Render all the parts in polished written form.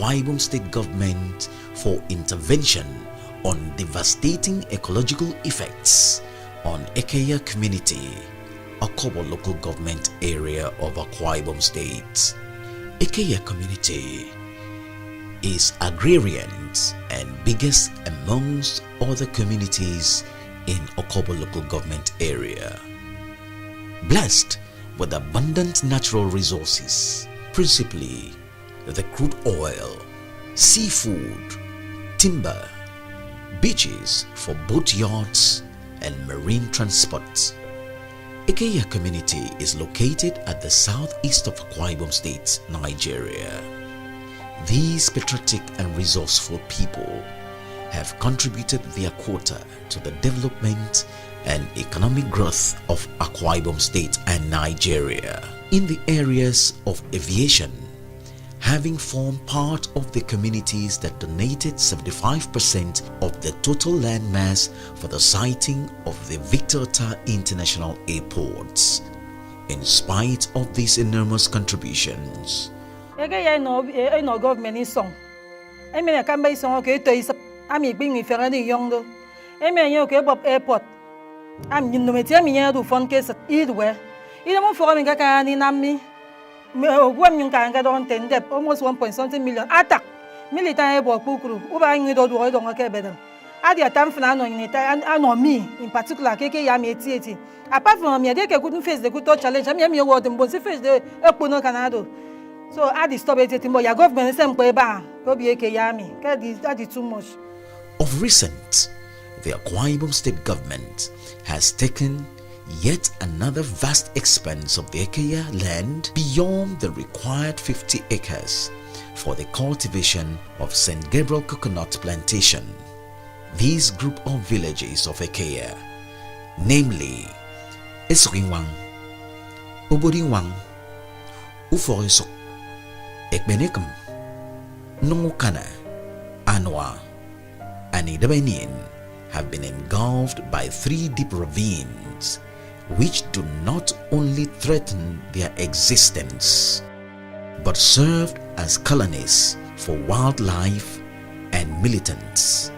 Akwa Ibom State government for intervention on devastating ecological effects on Ekeya Community, Okobo local government area of Akwa Ibom State. Ekeya Community is agrarian and biggest amongst other communities in Okobo local government area. Blessed with abundant natural resources, principally the crude oil, seafood, timber, beaches for boatyards and marine transport. Ekeya Community is located at the southeast of Akwa Ibom State, Nigeria. These patriotic and resourceful people have contributed their quota to the development and economic growth of Akwa Ibom State and Nigeria in the areas of aviation, having formed part of the communities that donated 75% of the total land mass for the siting of the Victor Ota International Airports. In spite of these enormous contributions, no government is song. I mean, I can't buy some okay to is I'm being fairly young though. I mean, you okay about airport. I'm in the material to fund case either way. You don't for me, I can me. When you can get on 10 debt, almost 1.something million. Attack military airport crew. Ubang you don't okay better. At the time for and on me in particular, Ekeya. Apart from me, they couldn't face the good challenge. I mean, you were the most face the Ekpene Ekim. So I stop it, but your government is saying, go be Ekeya. That is too much. Of recent, the Akwa Ibom State government has taken yet another vast expanse of the Ekeya land beyond the required 50 acres for the cultivation of St. Gabriel coconut plantation. These group of villages of Ekeya, namely Esuk Inwang, Obot Inwang, Ufok Esuk, Ekpene Ekim, Nung Ukana, Anua and Idib Enin, have been engulfed by 3 deep ravines which do not only threaten their existence but served as colonies for wildlife and militants.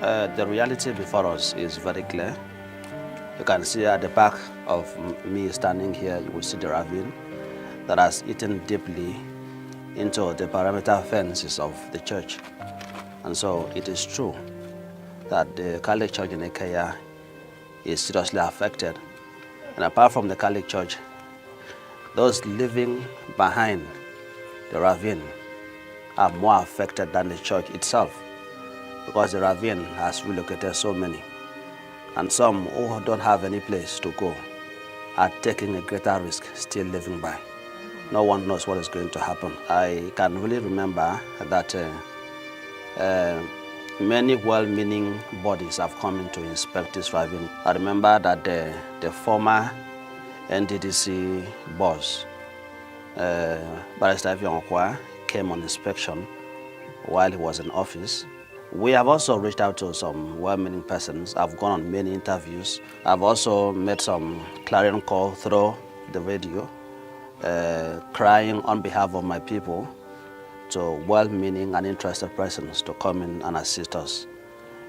The reality before us is very clear. You can see at the back of me standing here, you will see the ravine that has eaten deeply into the perimeter fences of the church. And so it is true that the Catholic Church in Ekeya is seriously affected. And apart from the Catholic Church, those living behind the ravine are more affected than the church itself, because the ravine has relocated so many. And some who don't have any place to go are taking a greater risk still living by. No one knows what is going to happen. I can really remember that many well-meaning bodies have come in to inspect this ravine. I remember that the former NDDC boss, Barrister Akwa, came on inspection while he was in office. We have also reached out to some well-meaning persons. I've gone on many interviews. I've also made some clarion call through the radio, crying on behalf of my people to well-meaning and interested persons to come in and assist us.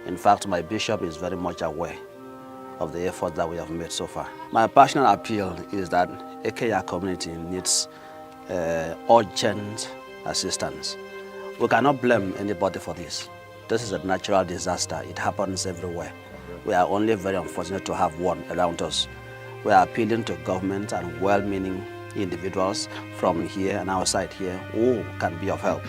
In fact, my bishop is very much aware of the effort that we have made so far. My passionate appeal is that Ekeya community needs urgent assistance. We cannot blame anybody for this. This is a natural disaster. It happens everywhere. We are only very unfortunate to have one around us. We are appealing to government and well-meaning individuals from here and outside here who can be of help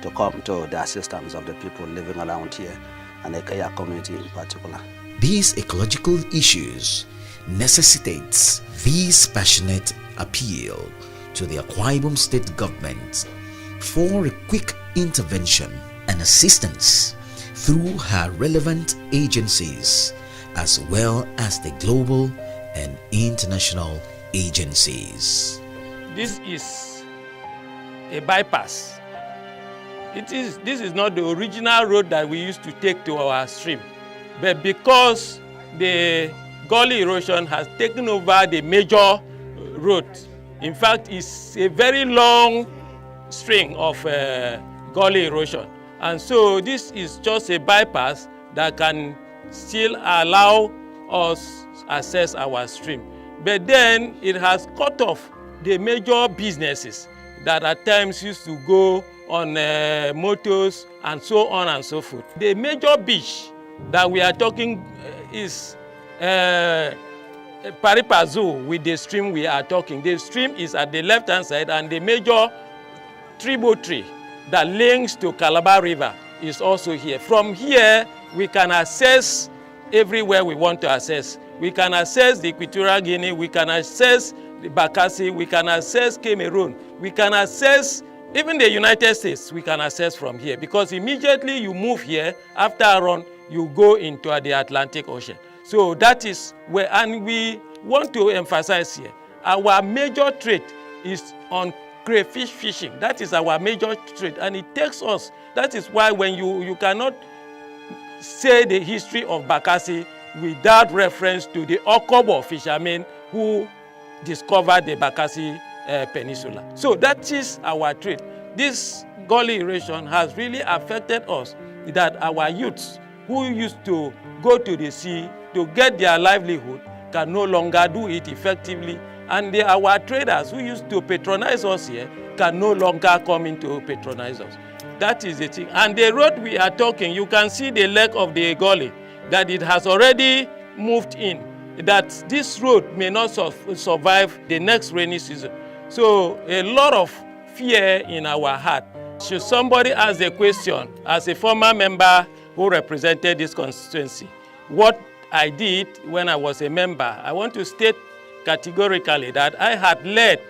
to come to the assistance of the people living around here and the Ekeya community in particular. These ecological issues necessitates this passionate appeal to the Akwa Ibom State government for a quick intervention and assistance through her relevant agencies as well as the global and international agencies. This is a bypass. This is not the original road that we used to take to our stream, but because the gully erosion has taken over the major road, in fact, it's a very long string of gully erosion. And so this is just a bypass that can still allow us access our stream. But then it has cut off the major businesses that at times used to go on motors and so on and so forth. The major beach that we are talking is Paripazu with the stream we are talking. The stream is at the left-hand side, and the major tributary that links to Calabar River is also here. From here, we can access everywhere we want to access. We can access the Equatorial Guinea, we can access the Bakassi, we can access Cameroon, we can access even the United States, we can access from here, because immediately you move here, after a run, you go into the Atlantic Ocean. So that is where, and we want to emphasize here, our major trade is on crayfish fishing. That is our major trade, and it takes us. That is why when you cannot say the history of Bakassi without reference to the Okobo fishermen who discovered the Bakassi Peninsula. So that is our trade. This gully erosion has really affected us, that our youths who used to go to the sea to get their livelihood can no longer do it effectively, and our traders who used to patronize us here can no longer come in to patronize us. That is the thing. And the road we are talking, you can see the leg of the gully, that it has already moved in, that this road may not survive the next rainy season. So a lot of fear in our heart. Should somebody ask the question, as a former member who represented this constituency, what I did when I was a member, I want to state categorically that I had led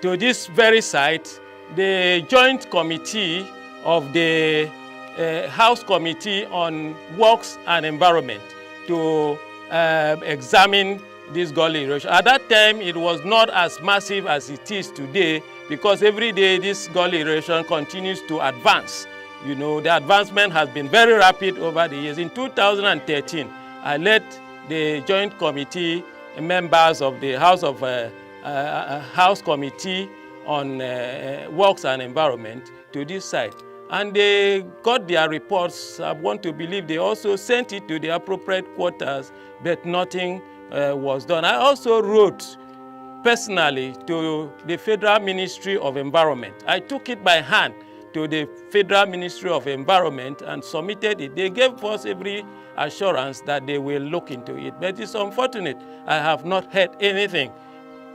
to this very site the joint committee of the House Committee on Works and Environment to examine this gully erosion. At that time, it was not as massive as it is today, because every day this gully erosion continues to advance. You know, the advancement has been very rapid over the years. In 2013, I led the joint committee members of the House Committee on Works and Environment to this site. And they got their reports. I want to believe they also sent it to the appropriate quarters, but nothing was done. I also wrote personally to the Federal Ministry of Environment. I took it by hand to the Federal Ministry of Environment and submitted it. They gave us every assurance that they will look into it. But it's unfortunate, I have not heard anything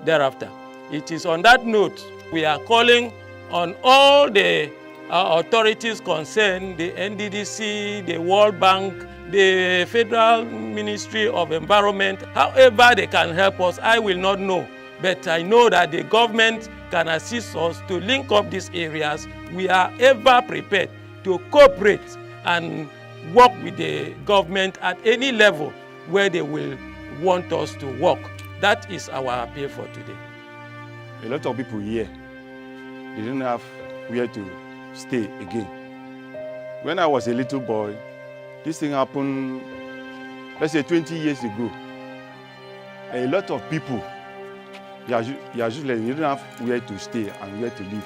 thereafter. It is on that note, we are calling on all the authorities concerned, the NDDC, the World Bank, the Federal Ministry of Environment, however they can help us, I will not know. But I know that the government can assist us to link up these areas. We are ever prepared to cooperate and work with the government at any level where they will want us to work. That is our appeal for today. A lot of people here, they didn't have where to stay again. When I was a little boy, this thing happened, let's say 20 years ago. A lot of people, they didn't have where to stay and where to live.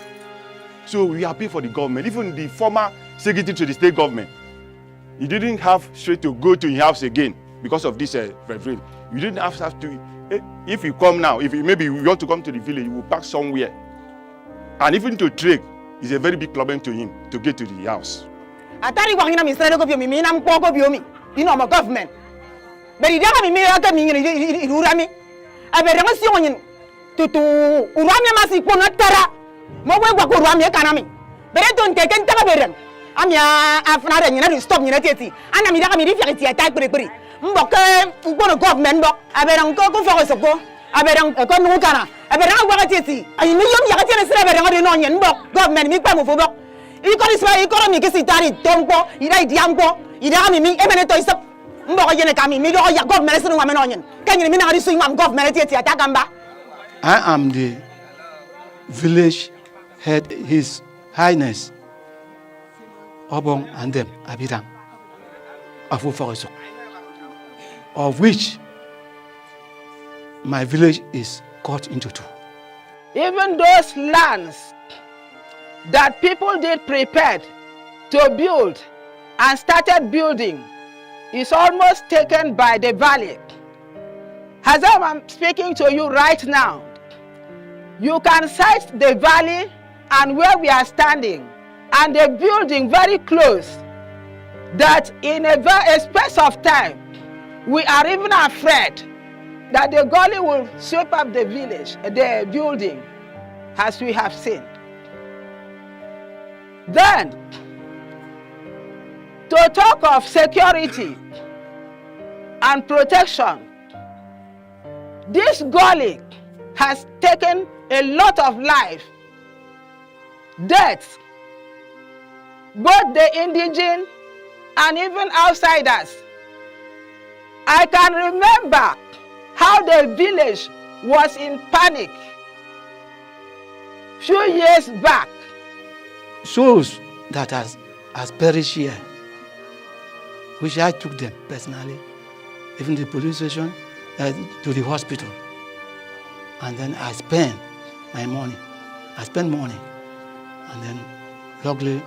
So we appeal for the government, even the former secretary to the state government. He didn't have straight to go to his house again because of this reverend. You didn't have to, if you come now, if maybe you want to come to the village, you will park somewhere. And even to trek is a very big problem to him to get to the house. Atari wa ngina misere ko biomi mina mpo ko biomi ino mo government beri daga mi mera ka mi ngini urami abere ngasi onyin tutu urami masi ko na tara mo we gwa ko urami kanami bere don te ken ta bere amia afna re ngina stop ngina teti ana mi daga mi ri fiati attack bere mboke ko government bo abere ko fo so ko abere ko Nung Ukana abere ngwa teti ayi mi yom ya ka tene sere abere ngodi no nyen bo government mi pa mo fo bo economy kesi tari tompo ida diampo ida mi emene to isap mboko yene kami mi do ya government sinu wa menonyen kanyi mi na ri swing am government tieti atagamba. I am the village head, His Highness Obot and Idib Enin of Ufok Esuk, of which my village is cut into two. Even those lands that people did prepared to build and started building is almost taken by the valley. As I'm speaking to you right now, you can sight the valley and where we are standing and the building very close, that in a space of time, we are even afraid that the gully will sweep up the village, the building, as we have seen. Then, to talk of security and protection, this gully has taken a lot of life, deaths, both the indigenous and even outsiders. I can remember how the village was in panic few years back. Souls that has perished here, which I took them personally, even the police station, to the hospital. And then I spent my money. I spent money. And then luckily,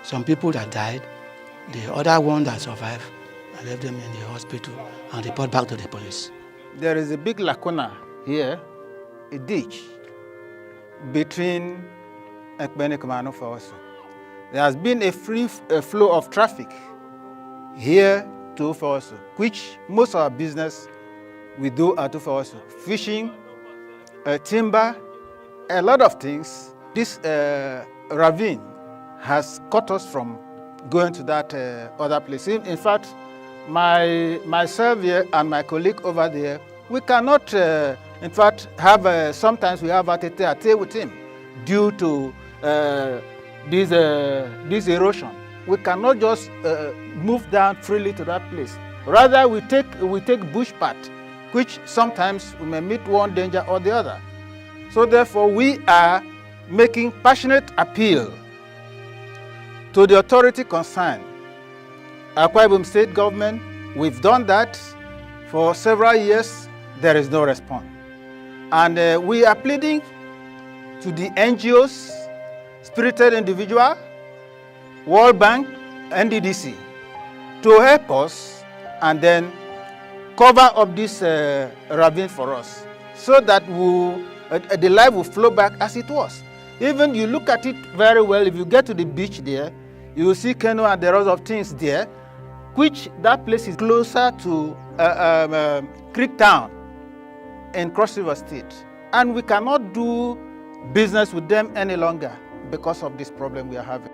some people that died, the other one that survived, I left them in the hospital and report back to the police. There is a big lacuna here, a ditch, between Ekpene Ekim and Ufok Esuk. There has been a free flow of traffic here to Ufok Esuk, which most of our business we do at Ufok Esuk. Fishing, timber, a lot of things. This ravine has cut us from going to that other place. In fact, myself here and my colleague over there, we cannot, in fact, have, sometimes we have a tete-a-tete with him due to this erosion. We cannot just move down freely to that place. Rather, we take bush path, which sometimes we may meet one danger or the other. So therefore, we are making passionate appeal to the authority concerned. Akwa Ibom State government, we've done that for several years. There is no response. And we are pleading to the NGOs, spirited individual, World Bank, NDDC, to help us and then cover up this ravine for us, so that the life will flow back as it was. Even you look at it very well, if you get to the beach there, you will see canoe and the rest of things there, which that place is closer to Creek Town in Cross River State. And we cannot do business with them any longer because of this problem we are having.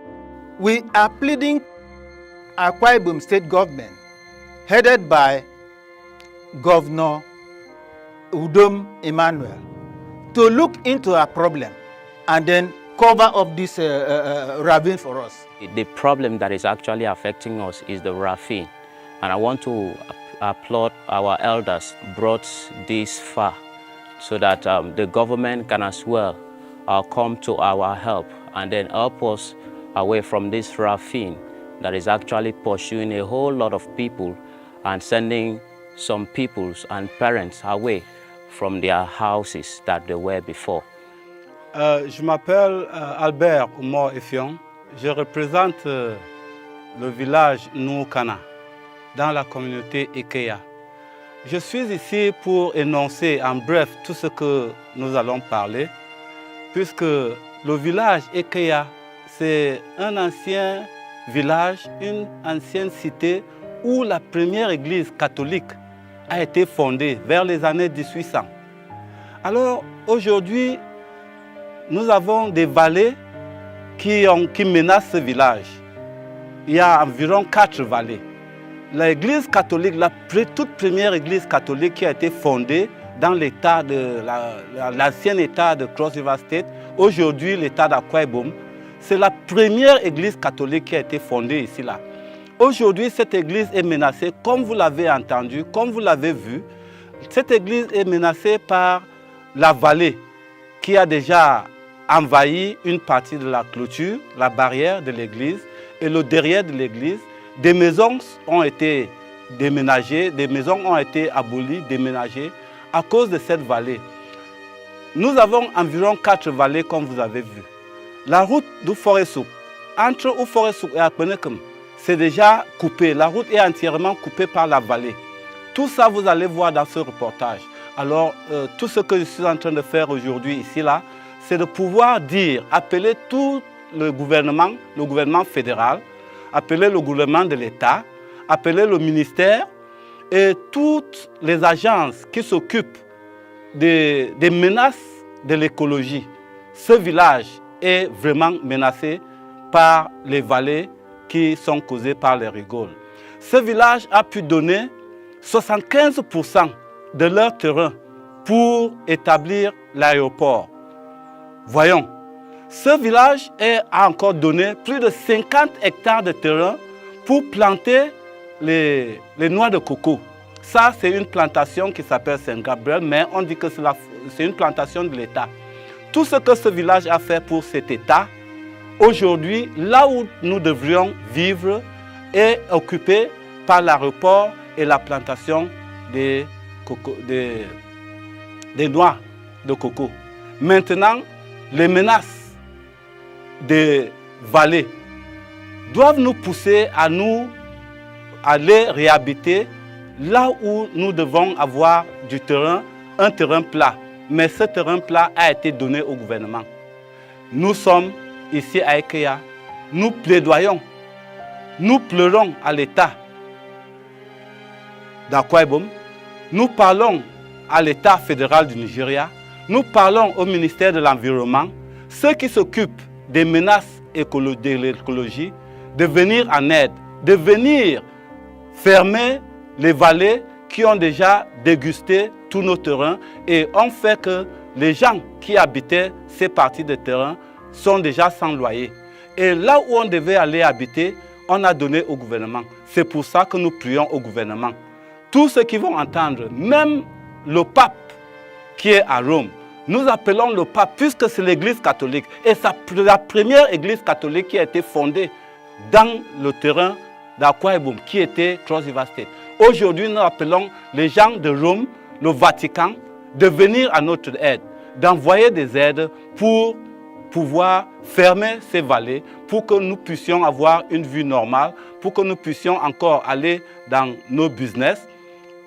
We are pleading Akwa Ibom State government, headed by Governor Udom Emmanuel, to look into our problem and then cover up this ravine for us. The problem that is actually affecting us is the ravine. And I want to applaud our elders brought this far so that the government can as well come to our help and then help us away from this ravine that is actually pursuing a whole lot of people and sending some peoples and parents away from their houses that they were before. Je m'appelle Albert Obot Inwang. Je représente le village Nung Ukana dans la communauté Ekeya. Je suis ici pour énoncer en bref tout ce que nous allons parler, puisque le village Ekeya, c'est un ancien village, une ancienne cité où la première église catholique a été fondée vers les années 1800. Alors aujourd'hui, nous avons des vallées qui menacent ce village. Il y a environ 4 vallées. L'église catholique, la toute première église catholique qui a été fondée dans l'état de l'ancien état de Cross River State, aujourd'hui l'état d'Akwa Ibom, c'est la première église catholique qui a été fondée ici là. Aujourd'hui, cette église est menacée, comme vous l'avez entendu, comme vous l'avez vu. Cette église est menacée par la vallée qui a déjà envahi une partie de la clôture, la barrière de l'église et le derrière de l'église. Des maisons ont été déménagées, des maisons ont été abolies, déménagées à cause de cette vallée. Nous avons environ 4 vallées comme vous avez vu. la route d'Ufok Esuk, entre Ufok Esuk et Ekpene Ekim, c'est déjà coupé. La route est entièrement coupée par la vallée. Tout ça, vous allez voir dans ce reportage. Alors, tout ce que je suis en train de faire aujourd'hui, ici, là, c'est de pouvoir dire, appeler tout le gouvernement fédéral, appeler le gouvernement de l'État, appeler le ministère et toutes les agences qui s'occupent des menaces de l'écologie. Ce village est vraiment menacé par les vallées qui sont causées par les rigoles. Ce village a pu donner 75% de leur terrain pour établir l'aéroport. Voyons, ce village a encore donné plus de 50 hectares de terrain pour planter les noix de coco. Ça, c'est une plantation qui s'appelle Gabriel, mais on dit que c'est une plantation de l'État. Tout ce que ce village a fait pour cet État, aujourd'hui, là où nous devrions vivre, est occupé par l'aéroport et la plantation des noix de coco. Maintenant, les menaces des vallées doivent nous pousser à nous aller réhabiter là où nous devons avoir du terrain, un terrain plat. Mais ce terrain plat a été donné au gouvernement. Nous sommes ici à Ekeya, nous plaidoyons, nous pleurons à l'État d'Akwa Ibom, nous parlons à l'État fédéral du Nigeria, nous parlons au ministère de l'Environnement, ceux qui s'occupent des menaces de l'écologie, de venir en aide, de venir fermer les vallées qui ont déjà dégusté tous nos terrains et ont fait que les gens qui habitaient ces parties de terrain sont déjà sans loyer. Et là où on devait aller habiter, on a donné au gouvernement. C'est pour ça que nous prions au gouvernement. Tous ceux qui vont entendre, même le pape qui est à Rome, nous appelons le pape puisque c'est l'église catholique. Et c'est la première église catholique qui a été fondée dans le terrain d'Akwa Ibom, qui était Cross River State. Aujourd'hui, nous appelons les gens de Rome, le Vatican, de venir à notre aide, d'envoyer des aides pour pouvoir fermer ces vallées, pour que nous puissions avoir une vie normale, pour que nous puissions encore aller dans nos business.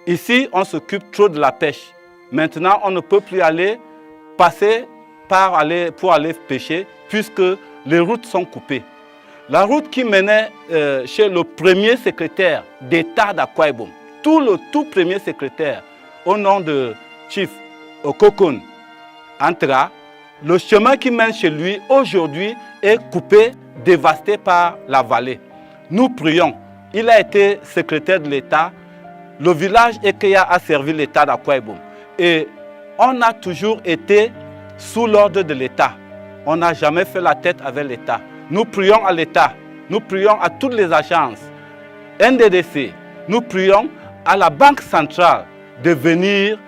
Ici, on s'occupe trop de la pêche. Maintenant, on ne peut plus passer pour aller pêcher, puisque les routes sont coupées. La route qui menait chez le premier secrétaire d'État d'Akwa Ibom, le tout premier secrétaire, au nom de Chief Okokon Antra, le chemin qui mène chez lui aujourd'hui est coupé, dévasté par la vallée. Nous prions. Il a été secrétaire de l'État. Le village Ekeya a servi l'État d'Akwa Ibom. Et on a toujours été sous l'ordre de l'État. On n'a jamais fait la tête avec l'État. Nous prions à l'État. Nous prions à toutes les agences, NDDC. Nous prions à la Banque centrale de venir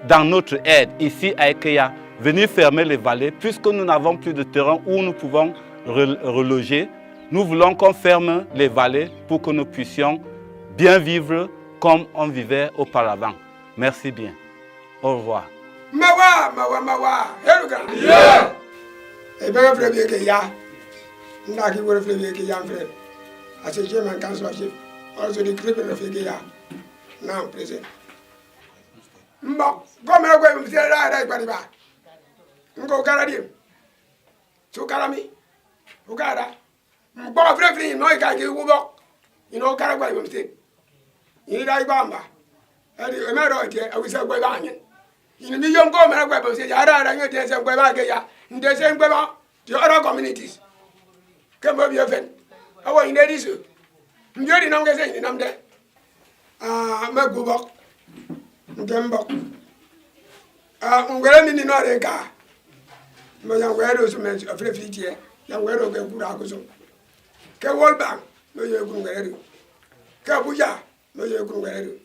dans notre aide ici à Ekeya, venir fermer les vallées, puisque nous n'avons plus de terrain où nous pouvons reloger. Nous voulons qu'on ferme les vallées pour que nous puissions bien vivre comme on vivait auparavant. Merci bien. Au revoir. Mawa, Heruka. Yeah. Et bien, frère Ekeya, n'a qui veut frère Ekeya, frère. As a German councilorship, also the criminal of Ekeya, now present. Mbo, come here, go and say right, Bariba. Ngo Karadim. So Karami, Ugara. Mbo, free, no, you can't get Ubok. You know, Karagway from State. You like Bamba. And the American, I will say, Guavanyan. In the million go, Maragway, say, Yara, and you say, Guavagaya, in the same Guava, the other communities. Come over your friend. I want in that issue. You didn't know saying, I'm there. Magubok. Gembok. Ngwere ni no renka. Mo yang wero so men afrefitie. Yang wero ke kura ko so. Ke World no ye ku ngwere. Ke Abuja no ye ku ngwere.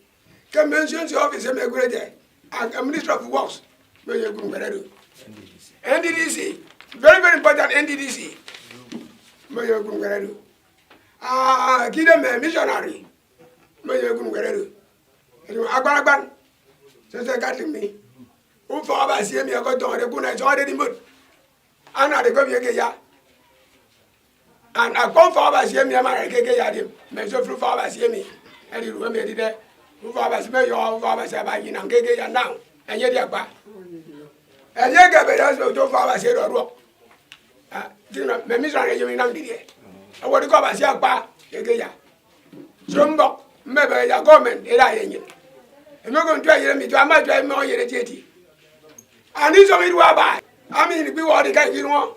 Ke mention the office me gure there. And Minister of Works no ye ku ngwere. NDDC. Very, very important NDDC. No ye ku ngwere. Kide missionary. No ye ku ngwere. Agbaragban. C'est gâté me. Ou faut abassier mi encore dans les coups, ils ont des mots. Anna de Ekeya. And I come for us here, me and my Ekeya, me so through for us here, me, and you remember it. Who for us, me, you all for us about you and Ekeya now, and yet you're back. And yet, Gabriel, so do for us here or rock. You know, me, Miss Ryan, you mean, I'm the I want to come as your back, Ekeya. Jumbo, maybe your government, it I ain't. I'm not going to try me to a much more yet. And this is what I buy. I mean, be what the guy you want.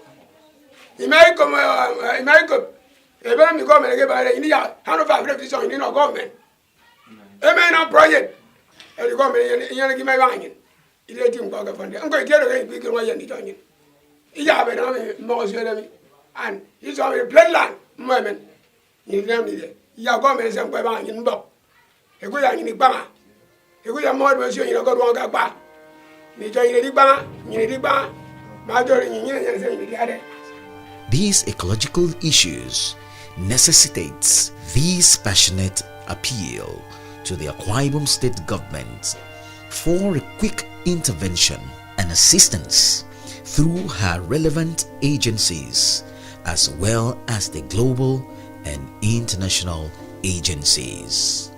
He may come, he may come. He may come and get by the India, 150 on in our government. He may not project. And the government, you give my wine. He let him go from there. I'm going to tell you, we can wait and join him. He have it more enemy. And he's on a plain land, moment. He named it. Your government is going in Bob. He goes in the bar. He goes more than you know, go wrong back. You join the bar, you need the bar. These ecological issues necessitates this passionate appeal to the Akwa Ibom State government for a quick intervention and assistance through her relevant agencies as well as the global and international agencies.